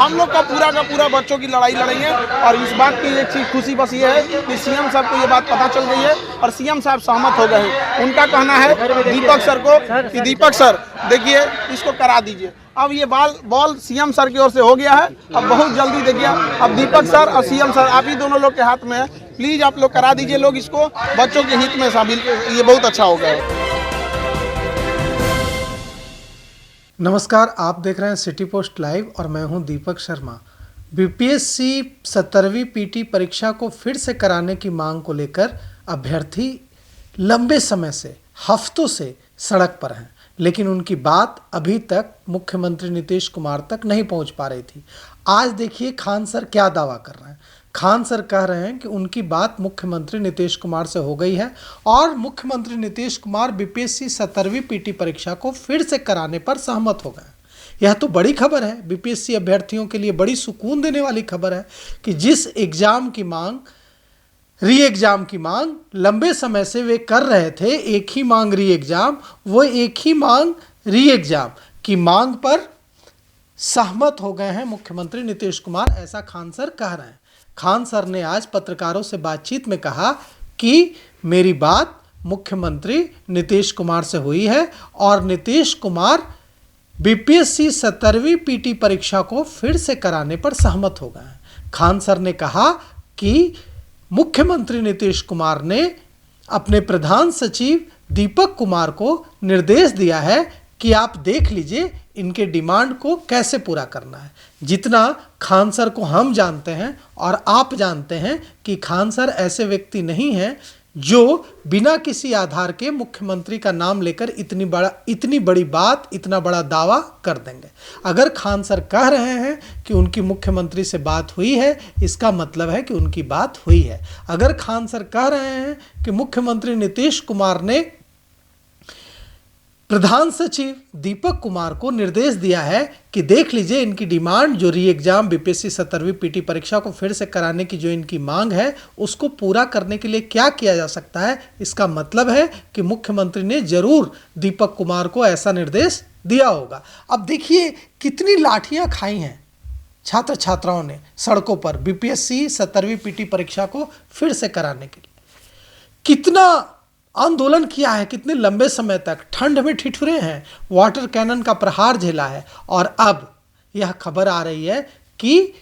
हम लोग का पूरा बच्चों की लड़ाई लड़ेंगे। और इस बात की एक चीज खुशी बस ये है कि सीएम साहब को ये बात पता चल गई है और सीएम साहब सहमत हो गए हैं। उनका कहना है दीपक सर को कि दीपक सर देखिए इसको करा दीजिए। अब ये बॉल सीएम सर की ओर से हो गया है। अब बहुत जल्दी देखिए अब दीपक सर और सीएम सर आप ही दोनों लोग के हाथ में है। प्लीज आप लोग करा दीजिए, लोग इसको बच्चों के हित में शामिल, ये बहुत अच्छा हो गया। नमस्कार, आप देख रहे हैं सिटी पोस्ट लाइव और मैं हूं दीपक शर्मा। बीपीएससी 17वीं पीटी परीक्षा को फिर से कराने की मांग को लेकर अभ्यर्थी लंबे समय से, हफ्तों से सड़क पर हैं, लेकिन उनकी बात अभी तक मुख्यमंत्री नीतीश कुमार तक नहीं पहुंच पा रही थी। आज देखिए खान सर क्या दावा कर रहे हैं। खान सर कह रहे हैं कि उनकी बात मुख्यमंत्री नीतीश कुमार से हो गई है और मुख्यमंत्री नीतीश कुमार बीपीएससी 17वीं पीटी परीक्षा को फिर से कराने पर सहमत हो गए। यह तो बड़ी खबर है, बीपीएससी अभ्यर्थियों के लिए बड़ी सुकून देने वाली खबर है कि जिस एग्जाम की मांग, री एग्जाम की मांग लंबे समय से वे कर रहे थे, एक ही मांग री एग्जाम, वो एक ही मांग री एग्जाम की मांग पर सहमत हो गए हैं मुख्यमंत्री नीतीश कुमार, ऐसा खान सर कह रहे हैं। खान सर ने आज पत्रकारों से बातचीत में कहा कि मेरी बात मुख्यमंत्री नीतीश कुमार से हुई है और नीतीश कुमार बीपीएससी 17वीं पीटी परीक्षा को फिर से कराने पर सहमत हो गए हैं। खान सर ने कहा कि मुख्यमंत्री नीतीश कुमार ने अपने प्रधान सचिव दीपक कुमार को निर्देश दिया है कि आप देख लीजिए इनके डिमांड को कैसे पूरा करना है। जितना खान सर को हम जानते हैं और आप जानते हैं कि खान सर ऐसे व्यक्ति नहीं हैं जो बिना किसी आधार के मुख्यमंत्री का नाम लेकर इतनी बड़ी बात, इतना बड़ा दावा कर देंगे। अगर खान सर कह रहे हैं कि उनकी मुख्यमंत्री से बात हुई है, इसका मतलब है कि उनकी बात हुई है। अगर खान सर कह रहे हैं कि मुख्यमंत्री नीतीश कुमार ने प्रधान सचिव दीपक कुमार को निर्देश दिया है कि देख लीजिए इनकी डिमांड, जो री एग्जाम बीपीएससी 17वीं पीटी परीक्षा को फिर से कराने की जो इनकी मांग है, उसको पूरा करने के लिए क्या किया जा सकता है, इसका मतलब है कि मुख्यमंत्री ने जरूर दीपक कुमार को ऐसा निर्देश दिया होगा। अब देखिए कितनी लाठियां खाई हैं छात्र छात्राओं ने सड़कों पर बीपीएससी 17वीं पीटी परीक्षा को फिर से कराने के लिए, कितना आंदोलन किया है, कितने लंबे समय तक ठंड में ठिठुरे हैं, वाटर कैनन का प्रहार झेला है और अब यह खबर आ रही है कि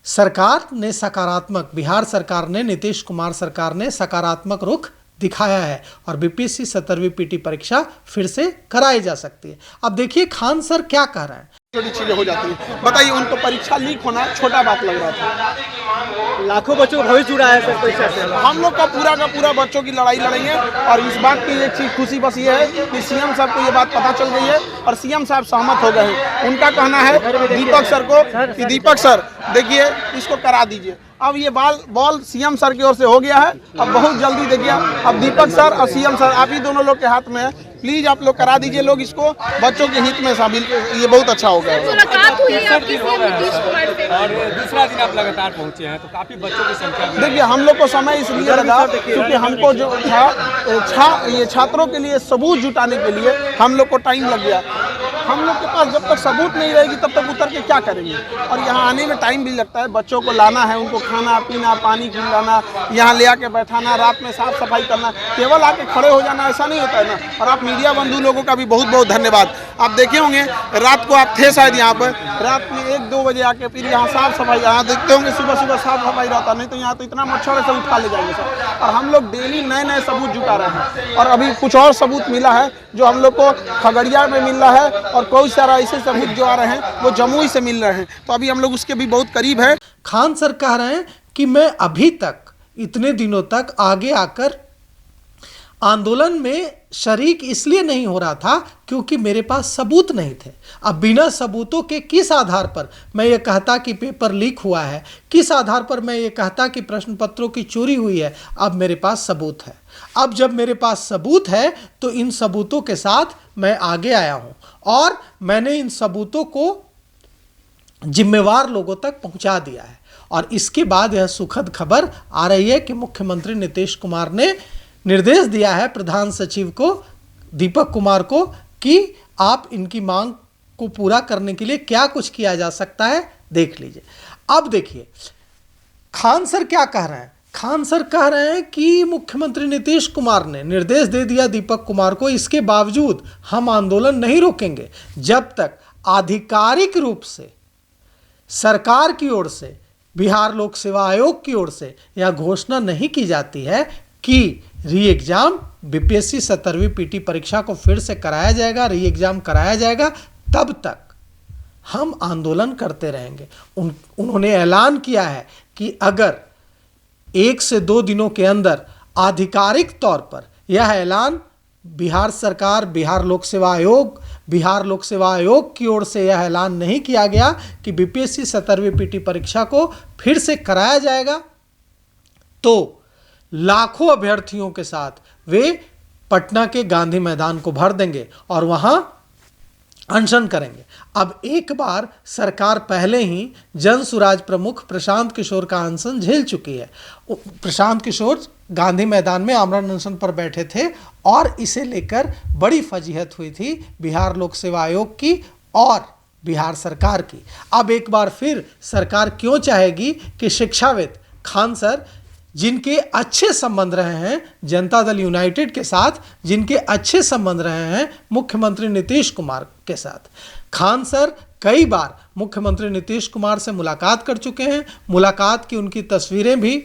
सरकार ने सकारात्मक, बिहार सरकार ने, नीतीश कुमार सरकार ने सकारात्मक रुख दिखाया है और बीपीएससी 17वीं पीटी परीक्षा फिर से कराई जा सकती है। अब देखिए खान सर क्या कह रहे हैं। छोटी चीजें हो जाती हैं। बताइए, उनको परीक्षा लीक होना छोटा बात लग रहा था। लाखों बच्चों का भविष्य जुड़ा है सर परीक्षा से। हम लोग का पूरा बच्चों की लड़ाई लड़ेंगे। और इस बात की एक चीज खुशी बस ये है कि सीएम साहब को ये बात पता चल गई है और सीएम साहब सहमत हो गए हैं। उनका कहना है दीपक सर को कि दीपक सर देखिए इसको करा दीजिए। अब ये बॉल सीएम सर की ओर से हो गया है। अब बहुत जल्दी देखिए अब दीपक सर और सीएम सर आप ही दोनों लोग के हाथ में है। प्लीज आप लोग करा दीजिए, लोग इसको बच्चों के हित में शामिल, ये बहुत अच्छा हो गया। मुलाकात हुई है आपकी सीएम नीतीश कुमार से और दूसरा दिन आप लगातार पहुंचे हैं, तो काफी बच्चों की संख्या भी। देखिए हम लोग को समय इसलिए लगा क्योंकि हमको जो था ये छात्रों के लिए सबूत जुटाने के लिए हम लोग को टाइम लग गया। हम लोग के पास जब तक सबूत नहीं रहेगी तब तक उतर के क्या करेंगे। और यहाँ आने में टाइम भी लगता है, बच्चों को लाना है, उनको खाना पीना, पानी खिलाना, यहाँ ले आके बैठाना, रात में साफ सफाई करना, केवल आके खड़े हो जाना ऐसा नहीं होता है ना। और आप मीडिया बंधु लोगों का भी बहुत बहुत धन्यवाद। आप देखे होंगे रात को आप थे शायद यहाँ पर, रात में 1-2 बजे आके फिर यहाँ साफ सफाई, यहाँ देखते होंगे सुबह साफ सफाई रहता, नहीं तो यहाँ तो इतना मच्छर है सब उठा ले जाएंगे सर। और हम लोग डेली नए सबूत जुटा रहे हैं और अभी कुछ और सबूत मिला है जो हम लोग को खगड़िया में मिल रहा है और कोई सारा ऐसे सबूत जो आ रहे हैं वो जमुई से मिल रहे हैं, तो अभी हम लोग उसके भी बहुत करीब है। खान सर कह रहे हैं कि मैं अभी तक इतने दिनों तक आगे आकर आंदोलन में शरीक इसलिए नहीं हो रहा था क्योंकि मेरे पास सबूत नहीं थे। अब बिना सबूतों के किस आधार पर मैं ये कहता कि पेपर लीक हुआ है, किस आधार पर मैं ये कहता कि प्रश्न पत्रों की चोरी हुई है। अब मेरे पास सबूत है। अब जब मेरे पास सबूत है तो इन सबूतों के साथ मैं आगे आया हूं और मैंने इन सबूतों को जिम्मेवार लोगों तक पहुंचा दिया है। और इसके बाद यह सुखद खबर आ रही है कि मुख्यमंत्री नीतीश कुमार ने निर्देश दिया है प्रधान सचिव को, दीपक कुमार को, कि आप इनकी मांग को पूरा करने के लिए क्या कुछ किया जा सकता है देख लीजिए। अब देखिए खान सर क्या कह रहे हैं। खान सर कह रहे हैं कि मुख्यमंत्री नीतीश कुमार ने निर्देश दे दिया दीपक कुमार को, इसके बावजूद हम आंदोलन नहीं रोकेंगे जब तक आधिकारिक रूप से सरकार की ओर से, बिहार लोक सेवा आयोग की ओर से यह घोषणा नहीं की जाती है कि री एग्जाम बीपीएससी 17वीं पीटी परीक्षा को फिर से कराया जाएगा, री एग्जाम कराया जाएगा, तब तक हम आंदोलन करते रहेंगे। उन्होंने ऐलान किया है कि अगर 1 से 2 दिनों के अंदर आधिकारिक तौर पर यह ऐलान बिहार सरकार, बिहार लोक सेवा आयोग की ओर से यह ऐलान नहीं किया गया कि बीपीएससी 17वीं पीटी परीक्षा को फिर से कराया जाएगा, तो लाखों अभ्यर्थियों के साथ वे पटना के गांधी मैदान को भर देंगे और वहां अनशन करेंगे। अब एक बार सरकार पहले ही जन सुराज प्रमुख प्रशांत किशोर का अनशन झेल चुकी है। प्रशांत किशोर गांधी मैदान में आमरण अनशन पर बैठे थे और इसे लेकर बड़ी फजीहत हुई थी बिहार लोक सेवा आयोग की और बिहार सरकार की। अब एक बार फिर सरकार क्यों चाहेगी कि शिक्षाविद खान सर, जिनके अच्छे संबंध रहे हैं जनता दल यूनाइटेड के साथ, जिनके अच्छे संबंध रहे हैं मुख्यमंत्री नीतीश कुमार के साथ, खान सर कई बार मुख्यमंत्री नीतीश कुमार से मुलाकात कर चुके हैं। मुलाकात की उनकी तस्वीरें भी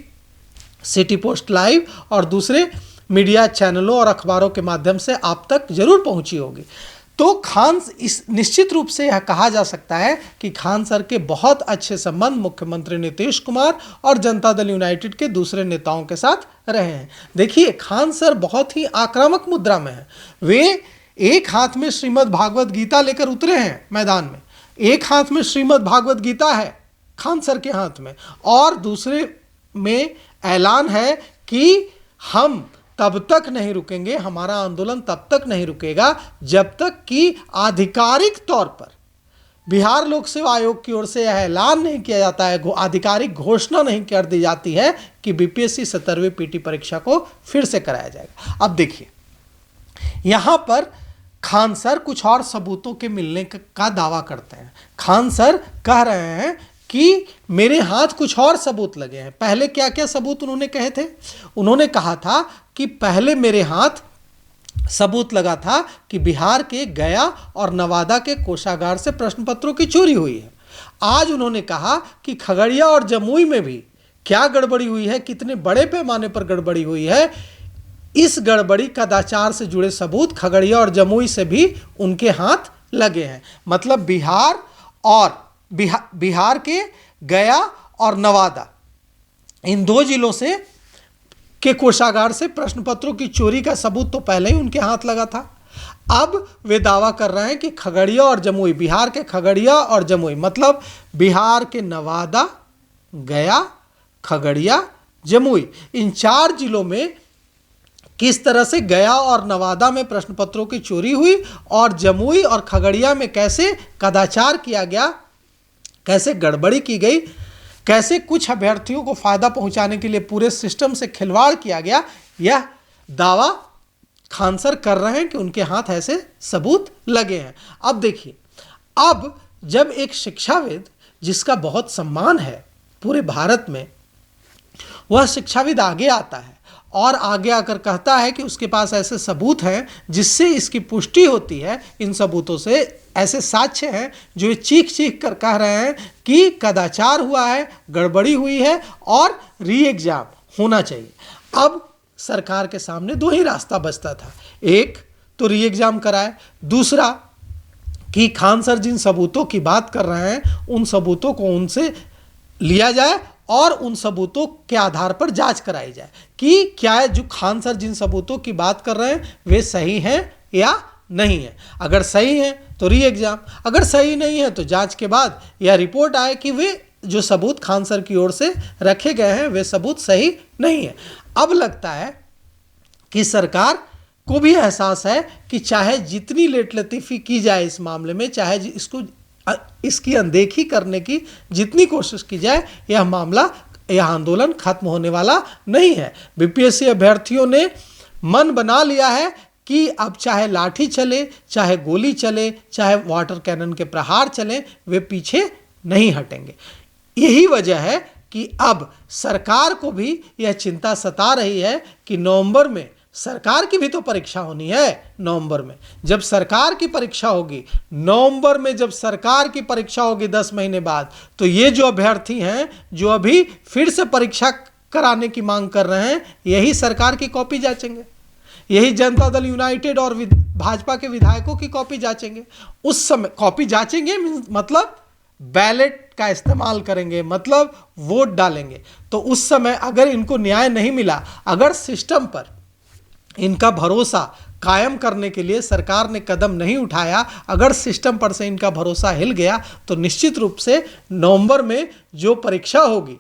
सिटी पोस्ट लाइव और दूसरे मीडिया चैनलों और अखबारों के माध्यम से आप तक जरूर पहुंची होगी। तो खान, इस निश्चित रूप से यह कहा जा सकता है कि खान सर के बहुत अच्छे संबंध मुख्यमंत्री नीतीश कुमार और जनता दल यूनाइटेड के दूसरे नेताओं के साथ रहे हैं। देखिए खान सर बहुत ही आक्रामक मुद्रा में हैं। वे एक हाथ में श्रीमद् भागवत गीता लेकर उतरे हैं मैदान में, एक हाथ में श्रीमद् भागवत गीता है खान सर के हाथ में और दूसरे में ऐलान है कि हम तब तक नहीं रुकेंगे, हमारा आंदोलन तब तक नहीं रुकेगा जब तक कि आधिकारिक तौर पर बिहार लोक सेवा आयोग की ओर से यह ऐलान नहीं किया जाता है, आधिकारिक घोषणा नहीं कर दी जाती है कि बीपीएससी 17वीं पीटी परीक्षा को फिर से कराया जाएगा। अब देखिए यहां पर खान सर कुछ और सबूतों के मिलने का दावा करते हैं। खान सर कह रहे हैं कि मेरे हाथ कुछ और सबूत लगे हैं। पहले क्या क्या सबूत उन्होंने कहे थे? उन्होंने कहा था कि पहले मेरे हाथ सबूत लगा था कि बिहार के गया और नवादा के कोषागार से प्रश्न पत्रों की चोरी हुई है। आज उन्होंने कहा कि खगड़िया और जमुई में भी क्या गड़बड़ी हुई है, कितने बड़े पैमाने पर गड़बड़ी हुई है, इस गड़बड़ी कदाचार से जुड़े सबूत खगड़िया और जमुई से भी उनके हाथ लगे हैं। मतलब बिहार के गया और नवादा, इन 2 जिलों से के कोषागार से प्रश्न पत्रों की चोरी का सबूत तो पहले ही उनके हाथ लगा था। अब वे दावा कर रहे हैं कि खगड़िया और जमुई, बिहार के खगड़िया और जमुई, मतलब बिहार के नवादा, गया, खगड़िया, जमुई, इन 4 जिलों में किस तरह से गया और नवादा में प्रश्न पत्रों की चोरी हुई और जमुई और खगड़िया में कैसे कदाचार किया गया, कैसे गड़बड़ी की गई, कैसे कुछ अभ्यर्थियों को फायदा पहुंचाने के लिए पूरे सिस्टम से खिलवाड़ किया गया, यह दावा खान सर कर रहे हैं कि उनके हाथ ऐसे सबूत लगे हैं। अब देखिए, अब जब एक शिक्षाविद जिसका बहुत सम्मान है पूरे भारत में, वह शिक्षाविद आगे आता है और आगे आकर कहता है कि उसके पास ऐसे सबूत हैं जिससे इसकी पुष्टि होती है, इन सबूतों से ऐसे साक्ष्य हैं जो ये चीख चीख कर कह रहे हैं कि कदाचार हुआ है, गड़बड़ी हुई है और री एग्जाम होना चाहिए। अब सरकार के सामने 2 ही रास्ता बचता था, एक तो री एग्जाम कराए, दूसरा कि खान सर जिन सबूतों की बात कर रहे हैं उन सबूतों को उनसे लिया जाए और उन सबूतों के आधार पर जांच कराई जाए कि क्या जो खान सर जिन सबूतों की बात कर रहे हैं वे सही हैं या नहीं है। अगर सही है तो री एग्जाम, अगर सही नहीं है तो जांच के बाद यह रिपोर्ट आए कि वे जो सबूत खान सर की ओर से रखे गए हैं वे सबूत सही नहीं है। अब लगता है कि सरकार को भी एहसास है कि चाहे जितनी लेट लतीफ़ी की जाए इस मामले में, चाहे इसकी अनदेखी करने की जितनी कोशिश की जाए, यह आंदोलन खत्म होने वाला नहीं है। बीपीएससी अभ्यर्थियों ने मन बना लिया है कि अब चाहे लाठी चले, चाहे गोली चले, चाहे वाटर कैनन के प्रहार चले, वे पीछे नहीं हटेंगे। यही वजह है कि अब सरकार को भी यह चिंता सता रही है कि नवंबर में सरकार की भी तो परीक्षा होनी है। नवंबर में जब सरकार की परीक्षा होगी, नवंबर में जब सरकार की परीक्षा होगी 10 महीने बाद, तो ये जो अभ्यर्थी हैं जो अभी फिर से परीक्षा कराने की मांग कर रहे हैं, यही सरकार की कॉपी जांचेंगे, यही जनता दल यूनाइटेड और भाजपा के विधायकों की कॉपी जांचेंगे। उस समय कॉपी जांचेंगे मतलब बैलेट का इस्तेमाल करेंगे, मतलब वोट डालेंगे। तो उस समय अगर इनको न्याय नहीं मिला, अगर सिस्टम पर इनका भरोसा कायम करने के लिए सरकार ने कदम नहीं उठाया, अगर सिस्टम पर से इनका भरोसा हिल गया, तो निश्चित रूप से नवंबर में जो परीक्षा होगी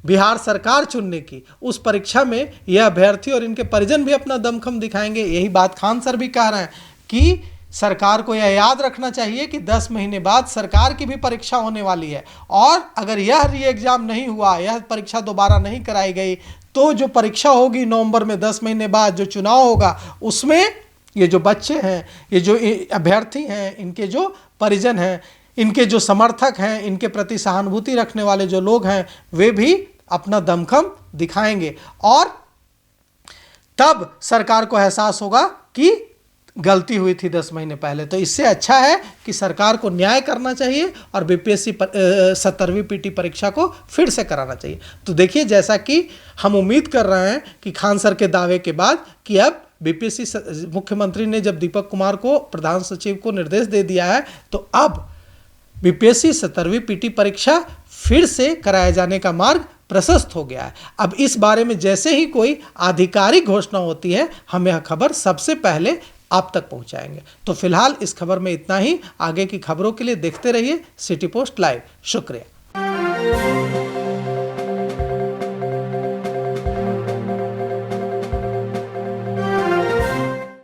बिहार सरकार चुनने की, उस परीक्षा में यह अभ्यर्थी और इनके परिजन भी अपना दमखम दिखाएंगे। यही बात खान सर भी कह रहे हैं कि सरकार को यह याद रखना चाहिए कि 10 महीने बाद सरकार की भी परीक्षा होने वाली है, और अगर यह री एग्जाम नहीं हुआ, यह परीक्षा दोबारा नहीं कराई गई, तो जो परीक्षा होगी नवंबर में 10 महीने बाद जो चुनाव होगा, उसमें ये जो बच्चे हैं, ये जो अभ्यर्थी हैं, इनके जो परिजन हैं, इनके जो समर्थक हैं, इनके प्रति सहानुभूति रखने वाले जो लोग हैं, वे भी अपना दमखम दिखाएंगे, और तब सरकार को एहसास होगा कि गलती हुई थी 10 महीने पहले। तो इससे अच्छा है कि सरकार को न्याय करना चाहिए और बीपीएससी 17वीं पीटी परीक्षा को फिर से कराना चाहिए। तो देखिए, जैसा कि हम उम्मीद कर रहे हैं कि खान सर के दावे के बाद कि अब बीपीएससी मुख्यमंत्री ने जब दीपक कुमार को प्रधान सचिव को निर्देश दे दिया है, तो अब बीपीएससी 17वीं पीटी परीक्षा फिर से कराए जाने का मार्ग प्रशस्त हो गया है। अब इस बारे में जैसे ही कोई आधिकारिक घोषणा होती है, हम यह खबर सबसे पहले आप तक पहुंचाएंगे। तो फिलहाल इस खबर में इतना ही। आगे की खबरों के लिए देखते रहिए सिटी पोस्ट लाइव। शुक्रिया।